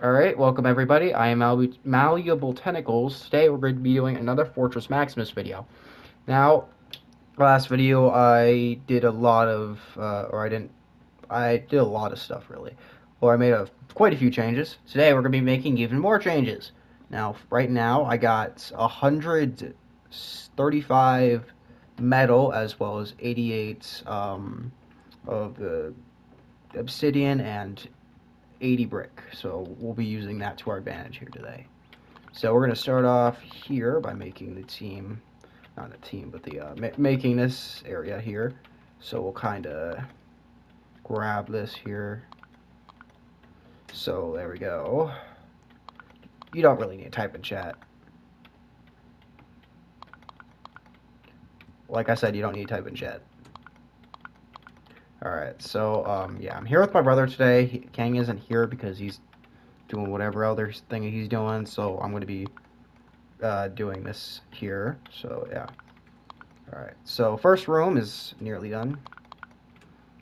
Alright, welcome everybody. I am Malleable Tentacles. Today we're going to be doing another Fortress Maximus video. Now, last video I did a lot of, I did a lot of stuff really. Well, I made quite a few changes. Today we're going to be making even more changes. Now, right now I got 135 metal as well as 88 of the obsidian and 80 brick, so we'll be using that to our advantage here today. So we're going to start off here by making the team, not the team, but the making this area here. So we'll kind of grab this here. So there we go. You don't really need to type in chat. Like I said, you don't need to type in chat. Alright, so yeah, I'm here with my brother today. Kang isn't here because he's doing whatever other thing he's doing, so I'm going to be doing this here. So yeah. Alright, so first room is nearly done.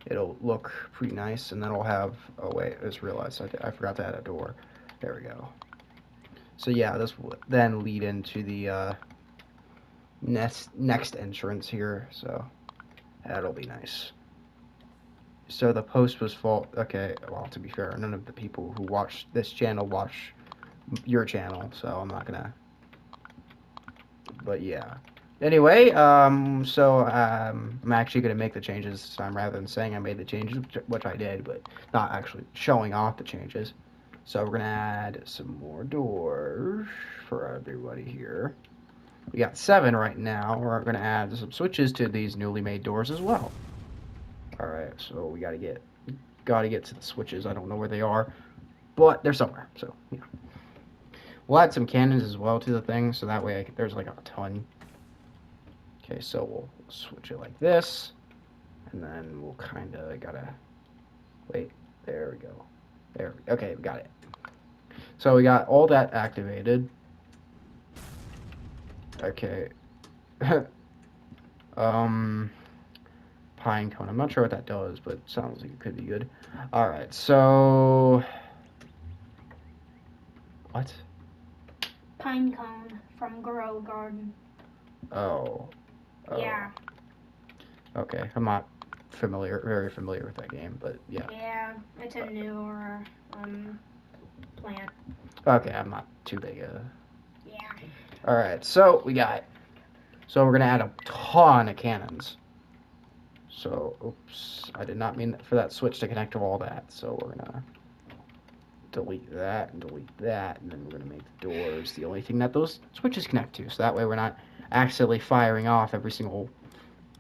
It'll look pretty nice, and then we'll have, oh wait, I just realized I forgot to add a door. There we go. So yeah, this will then lead into the next entrance here, so that'll be nice. So the post was fault. Okay, well, to be fair, none of the people who watch this channel watch your channel, so I'm not gonna. But yeah. Anyway, I'm actually gonna make the changes this time rather than saying I made the changes, which I did, but not actually showing off the changes. So we're gonna add some more doors for everybody here. We got 7 right now. We're gonna add some switches to these newly made doors as well. Alright, so we gotta get to the switches. I don't know where they are, but they're somewhere. So yeah, we'll add some cannons as well to the thing, so that way there's like a ton. Okay, so we'll switch it like this, and then we'll kind of gotta wait. There we go. Okay, we got it. So we got all that activated. Okay. Pine cone. I'm not sure what that does, but it sounds like it could be good. Alright, so... What? Pine cone from Grow Garden. Oh. Yeah. Okay, I'm not very familiar with that game, but yeah. Yeah, it's a newer plant. Okay, I'm not too big. Yeah. Alright, so we got... So we're gonna add a ton of cannons. So, oops, I did not mean for that switch to connect to all that. So we're gonna delete that, and then we're gonna make the doors the only thing that those switches connect to. So that way we're not accidentally firing off every single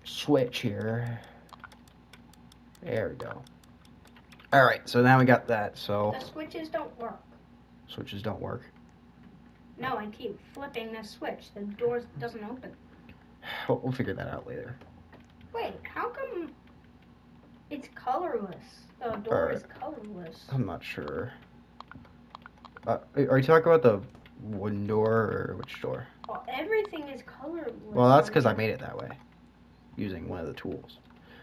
switch here. There we go. Alright, so now we got that, so... The switches don't work. Switches don't work? No, I keep flipping the switch. The door doesn't open. We'll figure that out later. Wait, how come it's colorless? The door is colorless. I'm not sure. Are you talking about the wooden door, or which door? Well, everything is colorless. Well, that's because I made it that way, using one of the tools.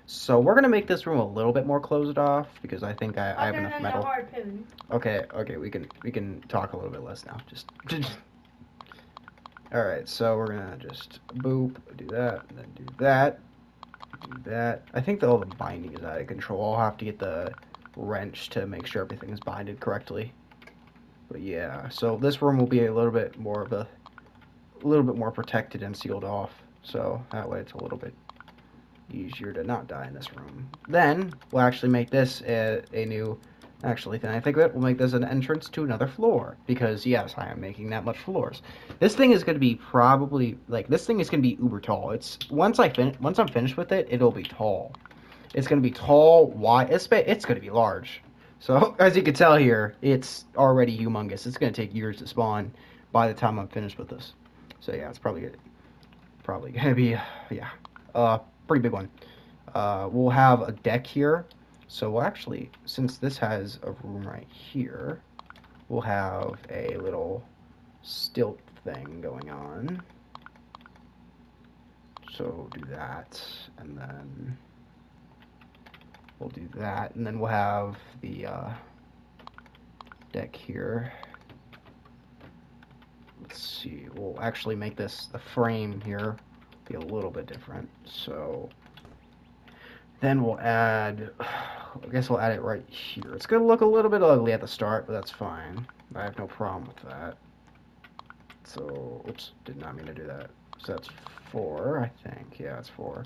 So we're gonna make this room a little bit more closed off because I think I have enough metal. The harpoon. Okay, we can talk a little bit less now. Just. All right, so we're gonna just boop, do that, and then do that, do that. I think all the binding is out of control. I'll have to get the wrench to make sure everything is binded correctly. But yeah, so this room will be a little bit more protected and sealed off. So that way it's a little bit easier to not die in this room. Then we'll actually make this a new. Actually, then I think that we'll make this an entrance to another floor because yes, I am making that much floors. This thing is going to be probably this thing is going to be uber tall. It's once I'm finished with it, it'll be tall. It's going to be tall, wide. It's going to be large. So as you can tell here, it's already humongous. It's going to take years to spawn by the time I'm finished with this. So yeah, it's probably going to be pretty big one. We'll have a deck here. So we'll actually, since this has a room right here, we'll have a little stilt thing going on. So we'll do that, and then we'll do that, and then we'll have the deck here. Let's see, we'll actually make this, the frame here, be a little bit different. So then we'll add, I guess we'll add it right here. It's going to look a little bit ugly at the start, but that's fine. I have no problem with that. So, oops, did not mean to do that. So that's 4, I think. Yeah, it's 4.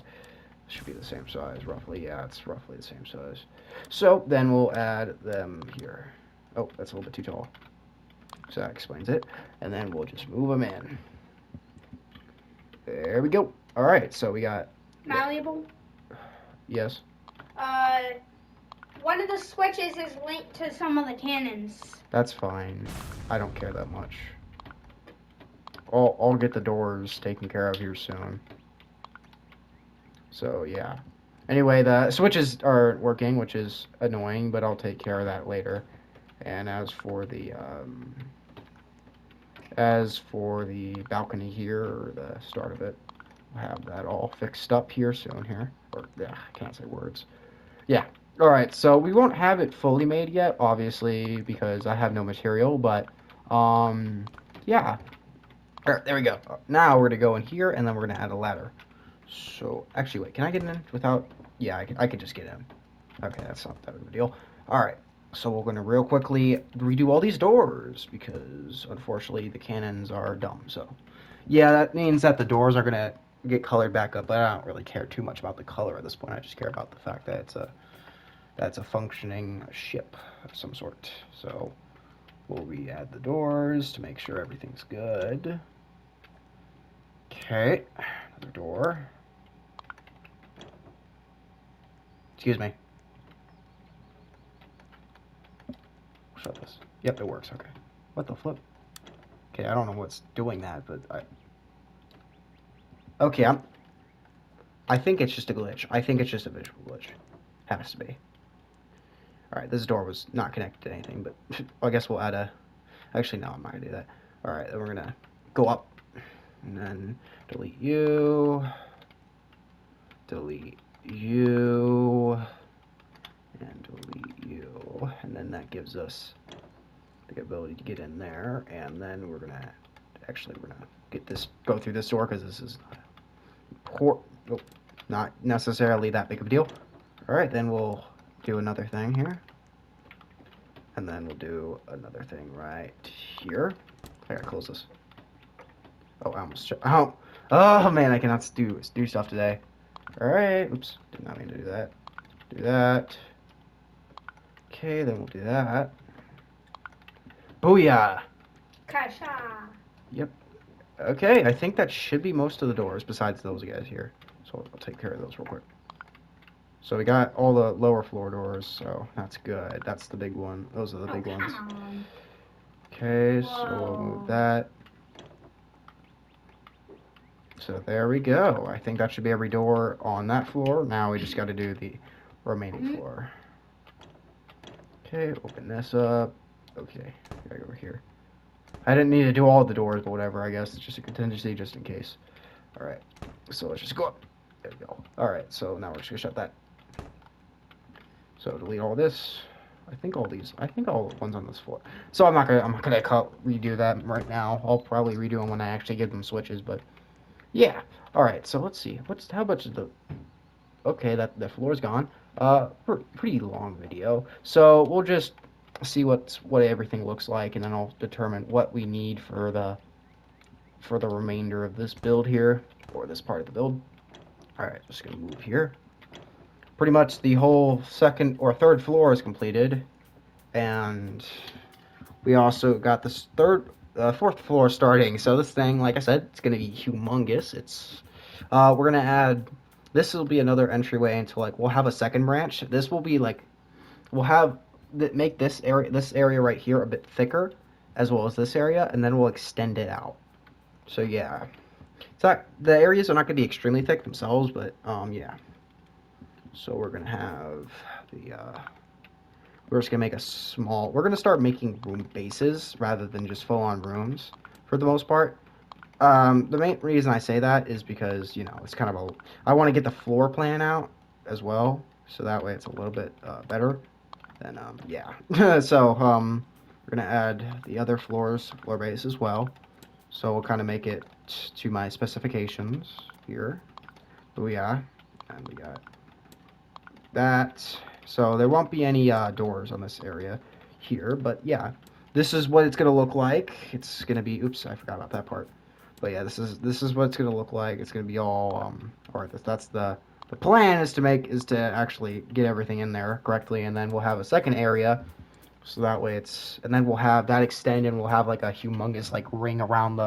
Should be the same size, roughly. Yeah, it's roughly the same size. So then we'll add them here. Oh, that's a little bit too tall. So that explains it. And then we'll just move them in. There we go. All right, so we got... Malleable? Yes? One of the switches is linked to some of the cannons. That's fine. I don't care that much. I'll get the doors taken care of here soon. So, yeah. Anyway, the switches aren't working, which is annoying, but I'll take care of that later. And as for the balcony here, or the start of it, we'll have that all fixed up here soon here. Or, yeah, I can't say words. Yeah. Alright, so we won't have it fully made yet, obviously, because I have no material, but, yeah. Alright, there we go. Now we're going to go in here, and then we're going to add a ladder. So, actually, wait, can I get in without... Yeah, I could just get in. Okay, that's not that big of a deal. Alright, so we're going to real quickly redo all these doors, because, unfortunately, the cannons are dumb, so... Yeah, that means that the doors are going to get colored back up, but I don't really care too much about the color at this point. I just care about the fact that that's a functioning ship of some sort. So, we'll re-add the doors to make sure everything's good. Okay, another door. Excuse me. Shut this. Yep, it works. Okay. What the flip? Okay, I don't know what's doing that, but Okay, I think it's just a glitch. I think it's just a visual glitch. Has to be. Alright, this door was not connected to anything, but I guess we'll add a... Actually, no, I'm not going to do that. Alright, then we're going to go up, and then delete you, delete you, and delete you, and then that gives us the ability to get in there, and then we're going to... Actually, we're going to get this... Go through this door, because this is not necessarily that big of a deal. Alright, then we'll do another thing here. And then we'll do another thing right here. I gotta close this. Oh, I almost... Oh, man, I cannot do stuff today. Alright, oops. Did not mean to do that. Do that. Okay, then we'll do that. Booyah! Kasha! Yep. Okay, I think that should be most of the doors besides those guys here. So I'll take care of those real quick. So we got all the lower floor doors, so that's good. That's the big one. Those are the big ones. Okay, so we'll move that. So there we go. I think that should be every door on that floor. Now we just got to do the remaining floor. Okay, open this up. Okay, gotta go over here. I didn't need to do all the doors, but whatever, I guess. It's just a contingency just in case. Alright, so let's just go up. There we go. Alright, so now we're just gonna shut that. So delete all this. I think all the ones on this floor. So I'm not gonna redo that right now. I'll probably redo them when I actually give them switches, but yeah. Alright, so let's see. How much is the... Okay, the floor's gone. Pretty long video. So we'll just see what everything looks like, and then I'll determine what we need for the remainder of this build here, or this part of the build. Alright, just gonna move here. Pretty much the whole second or third floor is completed, and we also got this fourth floor starting. So this thing, like I said, it's gonna be humongous. We're gonna add... This will be another entryway into, like, we'll have a second branch. This will be like, make this area right here a bit thicker, as well as this area, and then we'll extend it out. So yeah, the areas are not going to be extremely thick themselves, but yeah. So we're gonna have we're just gonna make we're gonna start making room bases rather than just full-on rooms for the most part. The main reason I say that is because, you know, it's kind of I want to get the floor plan out as well, so that way it's a little bit better. Then yeah. So we're We're gonna add the other floor base as well. So we'll kind of make it to my specifications here. Booyah. And we got that. So there won't be any doors on this area here, but yeah, this is what it's gonna look like. It's gonna be, oops, I forgot about that part. But yeah, this is what it's gonna look like. It's gonna be all or that's the plan is to actually get everything in there correctly, and then we'll have a second area. So that way and then we'll have that extend, and we'll have like a humongous like ring around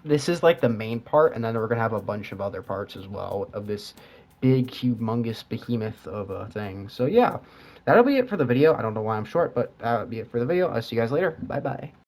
this is like the main part, and then we're gonna have a bunch of other parts as well of this big, humongous behemoth of a thing. So yeah, that'll be it for the video. I don't know why I'm short, but that'll be it for the video. I'll see you guys later. Bye bye.